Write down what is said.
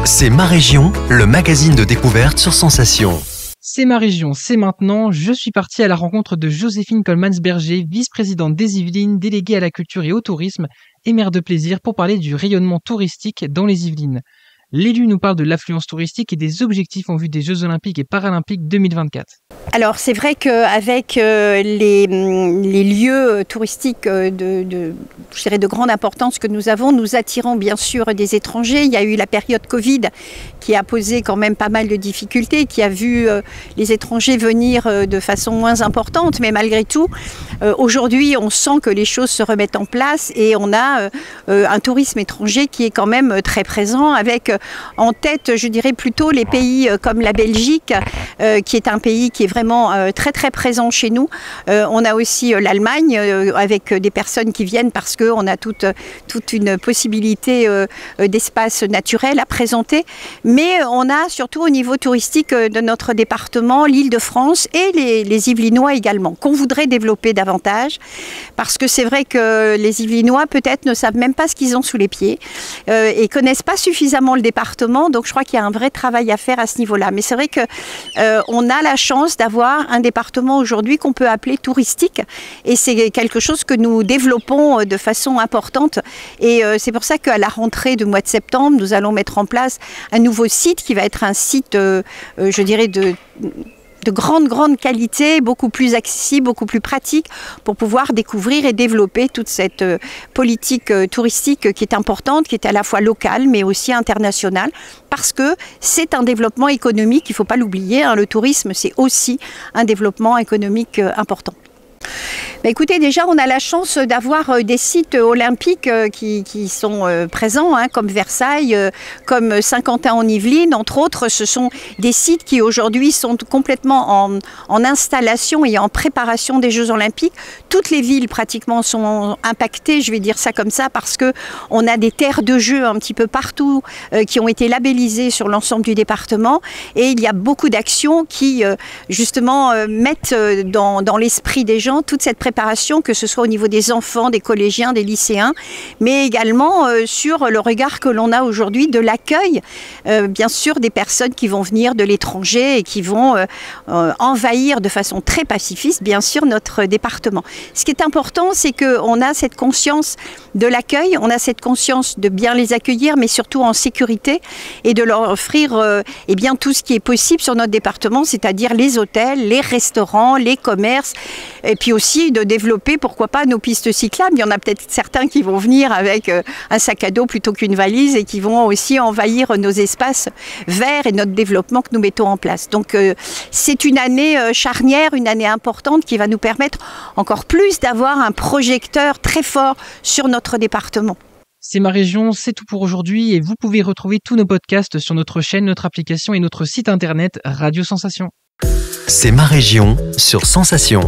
C'est ma région, le magazine de découverte sur Sensation. C'est ma région, c'est maintenant. Je suis parti à la rencontre de Joséphine Coleman-Berger, vice-présidente des Yvelines, déléguée à la culture et au tourisme et maire de plaisir pour parler du rayonnement touristique dans les Yvelines. L'élu nous parle de l'affluence touristique et des objectifs en vue des Jeux Olympiques et Paralympiques 2024. Alors c'est vrai qu'avec les lieux touristiques je dirais de grande importance que nous avons, nous attirons bien sûr des étrangers. Il y a eu la période Covid qui a posé quand même pas mal de difficultés, qui a vu les étrangers venir de façon moins importante, mais malgré tout, aujourd'hui on sent que les choses se remettent en place et on a un tourisme étranger qui est quand même très présent, avec en tête, je dirais plutôt les pays comme la Belgique, qui est un pays qui est vraiment très très présent chez nous. On a aussi l'Allemagne avec des personnes qui viennent parce qu'on a toute une possibilité d'espace naturel à présenter. Mais on a surtout au niveau touristique de notre département l'Île-de-France et les Yvelinois également, qu'on voudrait développer davantage, parce que c'est vrai que les Yvelinois peut-être ne savent même pas ce qu'ils ont sous les pieds et connaissent pas suffisamment le département, donc je crois qu'il y a un vrai travail à faire à ce niveau-là. Mais c'est vrai que on a la chance d'avoir un département aujourd'hui qu'on peut appeler touristique, et c'est quelque chose que nous développons de façon importante, et c'est pour ça qu'à la rentrée du mois de septembre, nous allons mettre en place un nouveau site qui va être un site, je dirais, de grande qualité, beaucoup plus accessible, beaucoup plus pratique pour pouvoir découvrir et développer toute cette politique touristique qui est importante, qui est à la fois locale mais aussi internationale, parce que c'est un développement économique, il ne faut pas l'oublier, hein, le tourisme c'est aussi un développement économique important. Bah écoutez, déjà on a la chance d'avoir des sites olympiques qui sont présents, hein, comme Versailles, comme Saint-Quentin en Yvelines, entre autres. Ce sont des sites qui aujourd'hui sont complètement en installation et en préparation des Jeux Olympiques. Toutes les villes pratiquement sont impactées, je vais dire ça comme ça, parce que on a des terres de jeux un petit peu partout qui ont été labellisées sur l'ensemble du département, et il y a beaucoup d'actions qui justement mettent dans l'esprit des gens toute cette préparation, que ce soit au niveau des enfants, des collégiens, des lycéens, mais également sur le regard que l'on a aujourd'hui de l'accueil, bien sûr, des personnes qui vont venir de l'étranger et qui vont envahir de façon très pacifiste, bien sûr, notre département. Ce qui est important, c'est qu'on a cette conscience de l'accueil, on a cette conscience de bien les accueillir, mais surtout en sécurité, et de leur offrir eh bien, tout ce qui est possible sur notre département, c'est-à-dire les hôtels, les restaurants, les commerces, et puis aussi de développer, pourquoi pas, nos pistes cyclables. Il y en a peut-être certains qui vont venir avec un sac à dos plutôt qu'une valise et qui vont aussi envahir nos espaces verts et notre développement que nous mettons en place. Donc c'est une année charnière, une année importante qui va nous permettre encore plus d'avoir un projecteur très fort sur notre département. C'est ma région, c'est tout pour aujourd'hui, et vous pouvez retrouver tous nos podcasts sur notre chaîne, notre application et notre site internet Radio Sensation. C'est ma région sur Sensation.